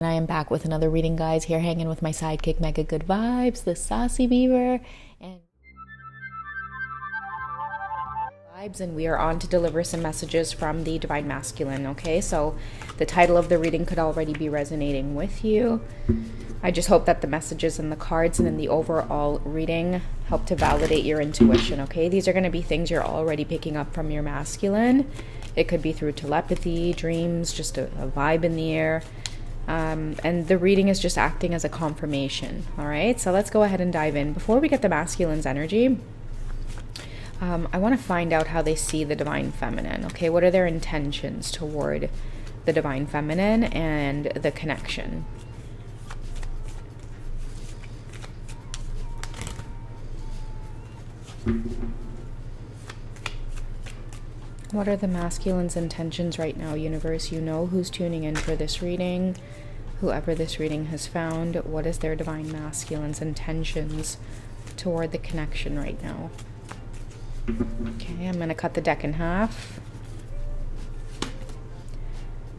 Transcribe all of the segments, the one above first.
I am back with another reading, guys. Here hanging with my sidekick, Mega Good Vibes, the Saucy Beaver, and we are on to deliver some messages from the Divine Masculine, okay? So the title of the reading could already be resonating with you. I just hope that the messages and the cards and then the overall reading help to validate your intuition, okay? These are going to be things you're already picking up from your masculine. It could be through telepathy, dreams, just a vibe in the air. And the reading is just acting as a confirmation, all right? So let's go ahead and dive in. Before we get the masculine's energy, I want to find out how they see the Divine Feminine, okay? What are their intentions toward the Divine Feminine and the connection? What are the masculine's intentions right now, universe? You know who's tuning in for this reading. Whoever this reading has found, what is their Divine Masculine's intentions toward the connection right now? Okay, I'm going to cut the deck in half.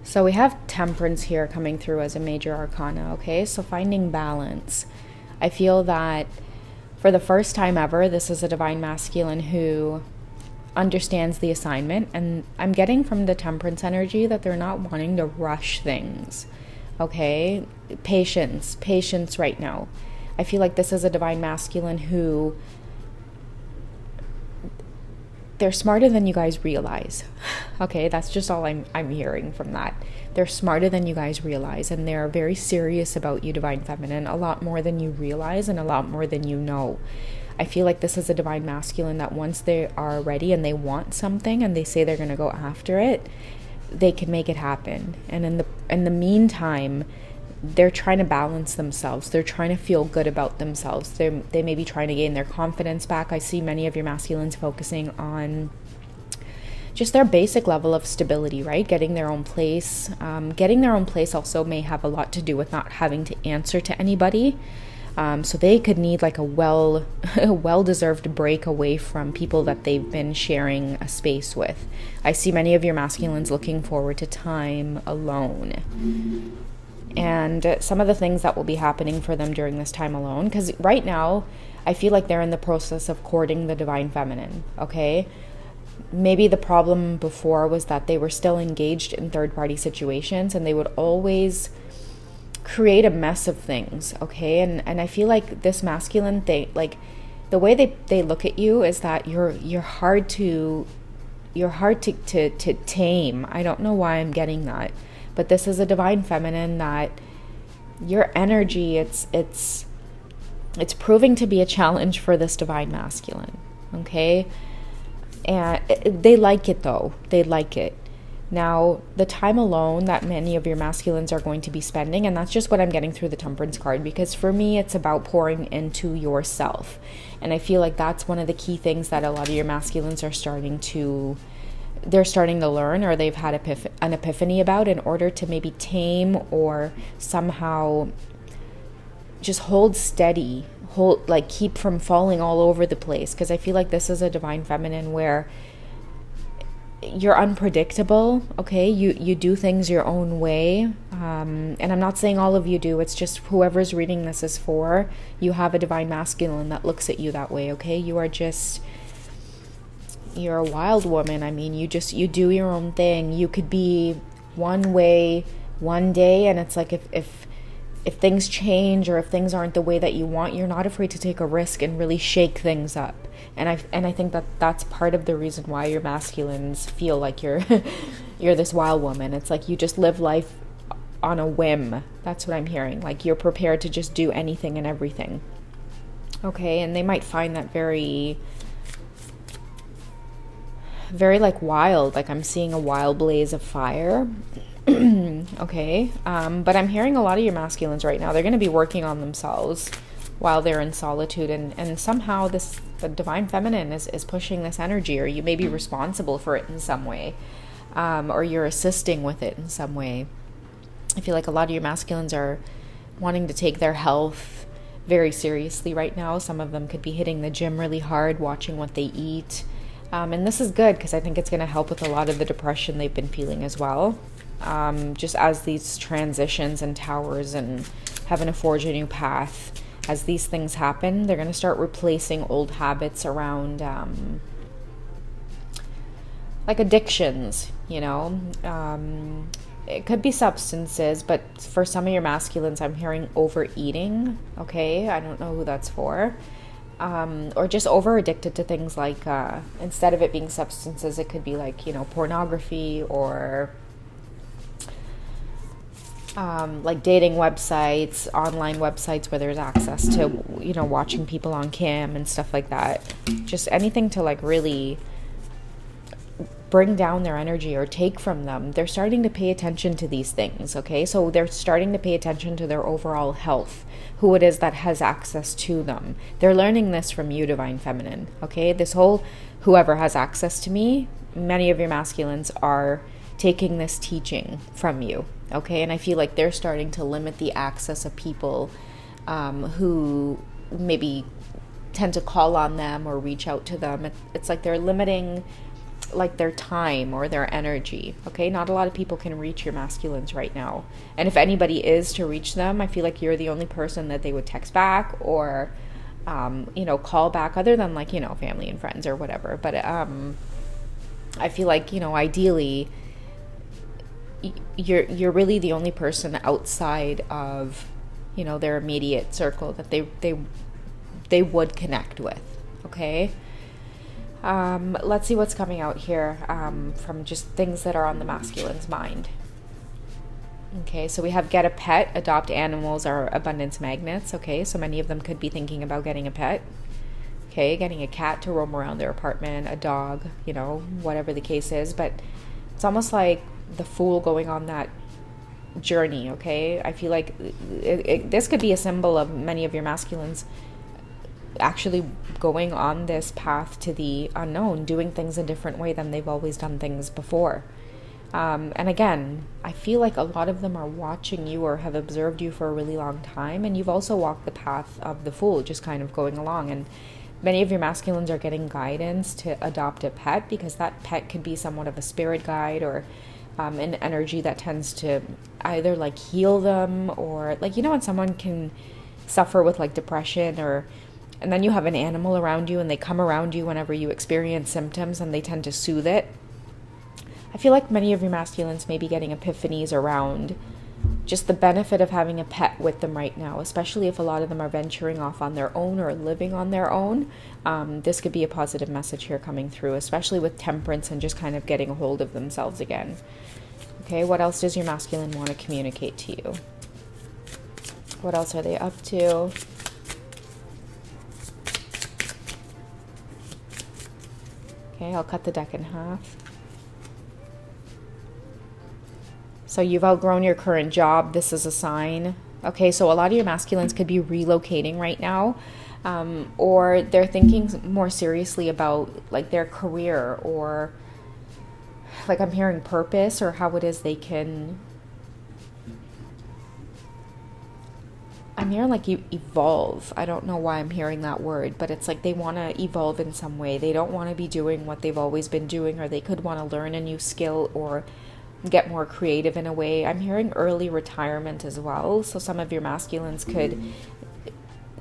So we have Temperance here coming through as a major arcana, okay? So finding balance. I feel that for the first time ever, this is a Divine Masculine who understands the assignment, and I'm getting from the Temperance energy that they're not wanting to rush things, okay? Patience right now. I feel like this is a Divine Masculine who, they're smarter than you guys realize, okay? That's just all I'm hearing from that. They're smarter than you guys realize, and they're very serious about you, Divine Feminine, a lot more than you realize and a lot more than you know. I feel like this is a Divine Masculine that once they are ready and they want something and they say they're going to go after it, they can make it happen. And in the meantime, they're trying to balance themselves. They're trying to feel good about themselves. They may be trying to gain their confidence back. I see many of your masculines focusing on just their basic level of stability, right? Getting their own place. Getting their own place also may have a lot to do with not having to answer to anybody. So they could need like a well-deserved break away from people that they've been sharing a space with. I see many of your masculines looking forward to time alone. And some of the things that will be happening for them during this time alone, because right now, I feel like they're in the process of courting the Divine Feminine, okay? Maybe the problem before was that they were still engaged in third-party situations and they would always create a mess of things, okay? And I feel like this masculine thing, like the way they look at you is that you're hard to tame. I don't know why I'm getting that, but this is a Divine Feminine that your energy, it's proving to be a challenge for this Divine Masculine, okay? And they like it though. They like it. Now, the time alone that many of your masculines are going to be spending, and that's just what I'm getting through the Temperance card, because for me, it's about pouring into yourself. And I feel like that's one of the key things that a lot of your masculines are starting to learn, or they've had an epiphany about, in order to maybe tame or somehow just hold steady, keep from falling all over the place. Because I feel like this is a Divine Feminine where you're unpredictable, okay? You do things your own way, and I'm not saying all of you do, it's just whoever's reading this is for. You have a Divine Masculine that looks at you that way, okay? You're a wild woman. I mean, you do your own thing. You could be one way one day, and it's like if things change or if things aren't the way that you want, you're not afraid to take a risk and really shake things up. And I think that that's part of the reason why your masculines feel like you're this wild woman. It's like you just live life on a whim. That's what I'm hearing. Like you're prepared to just do anything and everything. Okay, and they might find that very like wild. Like I'm seeing a wild blaze of fire. Okay, but I'm hearing a lot of your masculines right now, they're going to be working on themselves while they're in solitude, and somehow the Divine Feminine is pushing this energy, or you may be responsible for it in some way, or you're assisting with it in some way. I feel like a lot of your masculines are wanting to take their health very seriously right now. Some of them could be hitting the gym really hard, watching what they eat, and this is good because I think it's going to help with a lot of the depression they've been feeling as well. just as these transitions and towers and having to forge a new path, as these things happen, they're going to start replacing old habits around like addictions, it could be substances, but for some of your masculines, I'm hearing overeating. Okay, I don't know who that's for. Or just over addicted to things like, instead of it being substances, it could be like, pornography, or like dating websites, online websites where there's access to, watching people on cam and stuff like that. Just anything to like really bring down their energy or take from them. They're starting to pay attention to these things, okay? So they're starting to pay attention to their overall health, who it is that has access to them. They're learning this from you, Divine Feminine, okay? This whole whoever has access to me, many of your masculines are taking this teaching from you, okay? And I feel like they're starting to limit the access of people who maybe tend to call on them or reach out to them. It's like they're limiting like their time or their energy, okay? Not a lot of people can reach your masculines right now. And if anybody is to reach them, I feel like you're the only person that they would text back or, call back, other than like, family and friends or whatever. But I feel like, ideally, you're really the only person outside of, their immediate circle that they would connect with, okay? Let's see what's coming out here from just things that are on the masculine's mind. Okay, so we have get a pet, adopt animals are abundance magnets. Okay, so many of them could be thinking about getting a pet. Okay, getting a cat to roam around their apartment, a dog, whatever the case is. But it's almost like the Fool going on that journey, okay? I feel like this could be a symbol of many of your masculines actually going on this path to the unknown, doing things a different way than they've always done things before. And again, I feel like a lot of them are watching you or have observed you for a really long time, and you've also walked the path of the Fool, just kind of going along. And many of your masculines are getting guidance to adopt a pet, because that pet could be somewhat of a spirit guide or an energy that tends to either like heal them, or like, when someone can suffer with like depression, and then you have an animal around you and they come around you whenever you experience symptoms and they tend to soothe it. I feel like many of your masculines may be getting epiphanies around just the benefit of having a pet with them right now, especially if a lot of them are venturing off on their own or living on their own. This could be a positive message here coming through, especially with temperance and just kind of getting a hold of themselves again. Okay, what else does your masculine want to communicate to you? What else are they up to? Okay, I'll cut the deck in half. So you've outgrown your current job. This is a sign. Okay, so a lot of your masculines could be relocating right now, or they're thinking more seriously about like their career, or like I'm hearing purpose, or how it is they can, I'm hearing like you evolve. I don't know why I'm hearing that word, but it's like they want to evolve in some way. They don't want to be doing what they've always been doing, or they could want to learn a new skill or get more creative in a way. I'm hearing early retirement as well. So some of your masculines could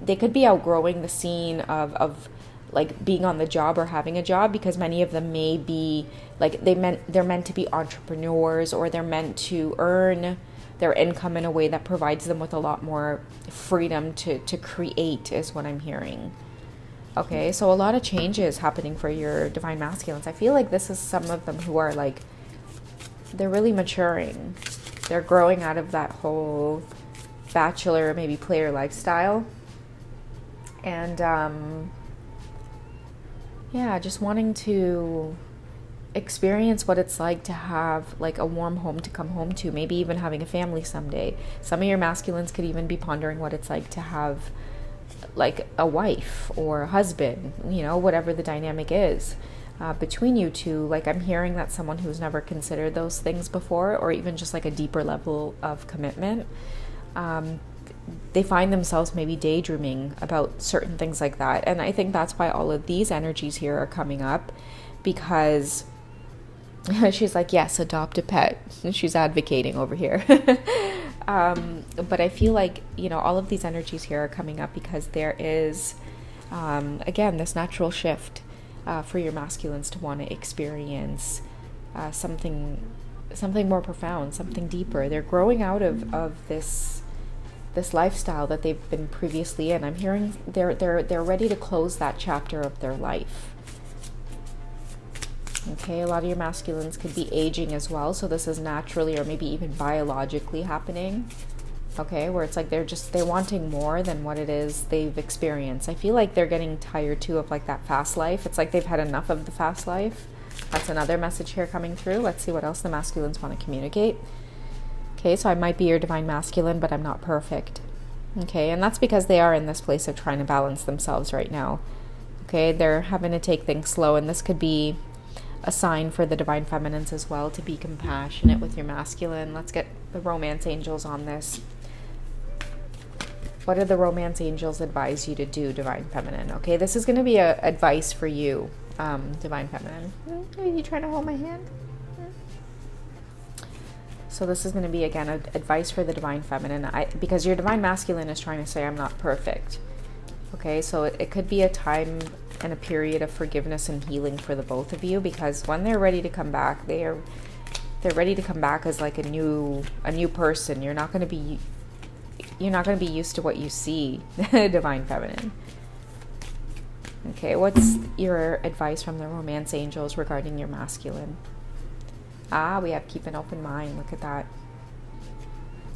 be outgrowing the scene of like being on the job or having a job, because many of them may be like they're meant to be entrepreneurs, or they're meant to earn their income in a way that provides them with a lot more freedom to create, is what I'm hearing. Okay, so a lot of changes happening for your divine masculines. I feel like this is some of them who are like, they're really maturing. They're growing out of that whole bachelor, maybe player lifestyle. And just wanting to experience what it's like to have like a warm home to come home to, maybe even having a family someday. Some of your masculines could even be pondering what it's like to have like a wife or a husband, whatever the dynamic is between you two. Like I'm hearing that someone who's never considered those things before, or even just like a deeper level of commitment, they find themselves maybe daydreaming about certain things like that. And I think that's why all of these energies here are coming up, because She's like, yes, adopt a pet. She's advocating over here. But I feel like, all of these energies here are coming up because there is, again, this natural shift for your masculines to want to experience something more profound, something deeper. They're growing out of this lifestyle that they've been previously in. I'm hearing they're ready to close that chapter of their life. Okay, a lot of your masculines could be aging as well, so this is naturally or maybe even biologically happening. Okay, where it's like they're wanting more than what it is they've experienced. I feel like they're getting tired too of like that fast life. It's like they've had enough of the fast life. That's another message here coming through. Let's see what else the masculines want to communicate. Okay, so I might be your divine masculine, but I'm not perfect. Okay, and that's because they are in this place of trying to balance themselves right now. Okay, they're having to take things slow, and this could be a sign for the divine feminines as well to be compassionate with your masculine. Let's get the romance angels on this. What do the romance angels advise you to do, divine feminine? Okay, this is going to be advice for you, divine feminine. Are you trying to hold my hand? So this is going to be, again, advice for the divine feminine, because your divine masculine is trying to say, I'm not perfect. Okay, so it could be a time and a period of forgiveness and healing for the both of you, because when they're ready to come back, they're ready to come back as like a new person. You're not going to be used to what you see, divine feminine. Okay, what's your advice from the romance angels regarding your masculine? We have keep an open mind. Look at that.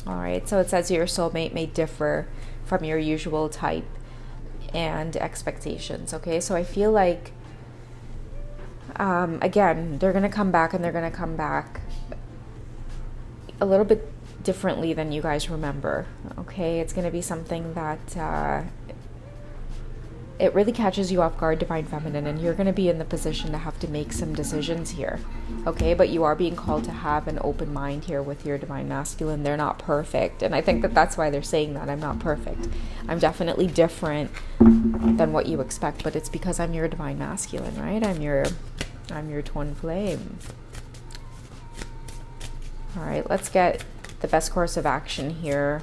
All right, so it says your soulmate may differ from your usual type and expectations. Okay, so I feel like again, they're gonna come back, and they're gonna come back a little bit differently than you guys remember. Okay, it's gonna be something that it really catches you off guard, divine feminine, and you're going to be in the position to have to make some decisions here. Okay, but you are being called to have an open mind here with your divine masculine. They're not perfect, and I think that's why they're saying that. I'm not perfect. I'm definitely different than what you expect, but it's because I'm your divine masculine, right? I'm your twin flame. All right, let's get the best course of action here.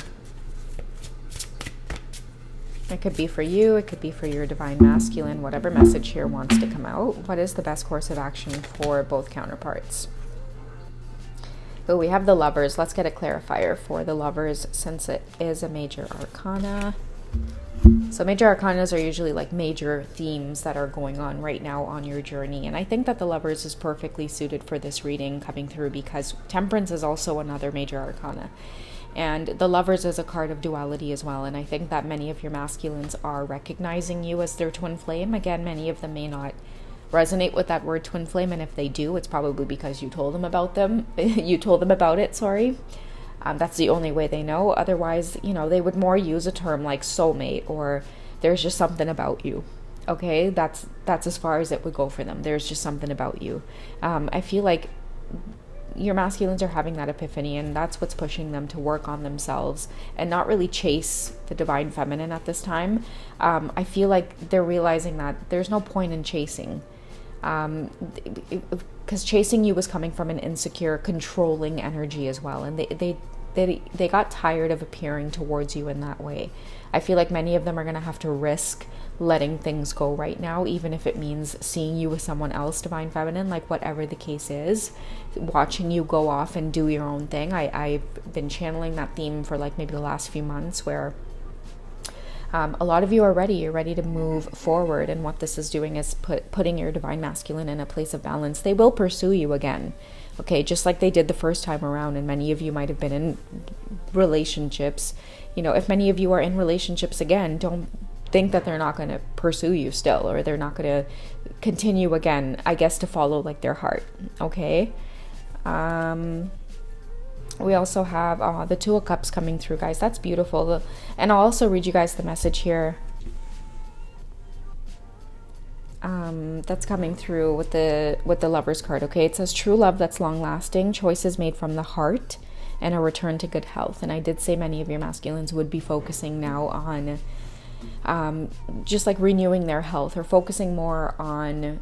It could be for you, it could be for your divine masculine, whatever message here wants to come out. What is the best course of action for both counterparts? Oh, we have the Lovers. Let's get a clarifier for the Lovers, since it is a major arcana. So major arcanas are usually like major themes that are going on right now on your journey. And I think that the Lovers is perfectly suited for this reading coming through, because Temperance is also another major arcana. And the Lovers is a card of duality as well. And I think that many of your masculines are recognizing you as their twin flame. Again, many of them may not resonate with that word twin flame. And if they do, it's probably because you told them about them. You told them about it, sorry. That's the only way they know. Otherwise, they would more use a term like soulmate, or there's just something about you. Okay, that's as far as it would go for them. There's just something about you. I feel like your masculines are having that epiphany, and that's what's pushing them to work on themselves and not really chase the divine feminine at this time. I feel like they're realizing that there's no point in chasing, because chasing you was coming from an insecure, controlling energy as well, and they got tired of appearing towards you in that way. I feel like many of them are going to have to risk letting things go right now, even if it means seeing you with someone else, divine feminine, like whatever the case is, watching you go off and do your own thing. I've been channeling that theme for like maybe the last few months, where a lot of you are ready. You're ready to move forward, and what this is doing is putting your divine masculine in a place of balance. They will pursue you again, okay, just like they did the first time around. And many of you might have been in relationships. If many of you are in relationships again, don't think that they're not going to pursue you still, or they're not going to continue again, I guess, to follow like their heart. Okay. We also have the Two of Cups coming through, guys. That's beautiful. And I'll also read you guys the message here that's coming through with the Lovers card. Okay, it says true love that's long lasting, choices made from the heart, and a return to good health. And I did say many of your masculines would be focusing now on just like renewing their health, or focusing more on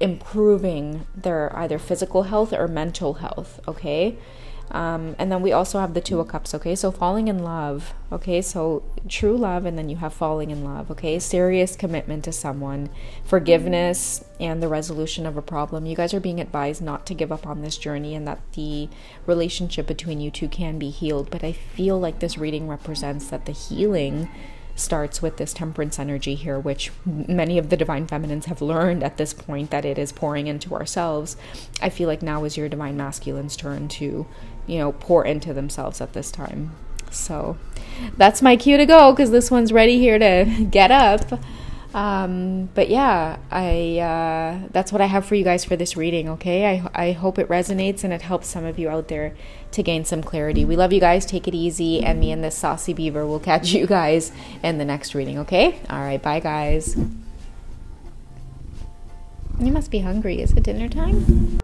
improving their either physical health or mental health, okay? And then we also have the Two of Cups, okay? So falling in love, okay? So true love, and then you have falling in love, okay? Serious commitment to someone, forgiveness, and the resolution of a problem. You guys are being advised not to give up on this journey, and that the relationship between you two can be healed. But I feel like this reading represents that the healing starts with this Temperance energy here, which many of the Divine Feminines have learned at this point, that it is pouring into ourselves. I feel like now is your Divine Masculine's turn to, you know, pour into themselves at this time. So that's my cue to go, because this one's ready here to get up. But yeah, that's what I have for you guys for this reading, okay? I hope it resonates and it helps some of you out there to gain some clarity. We love you guys. Take it easy. And me and this saucy beaver will catch you guys in the next reading, okay? All right, bye, guys. You must be hungry. Is it dinner time?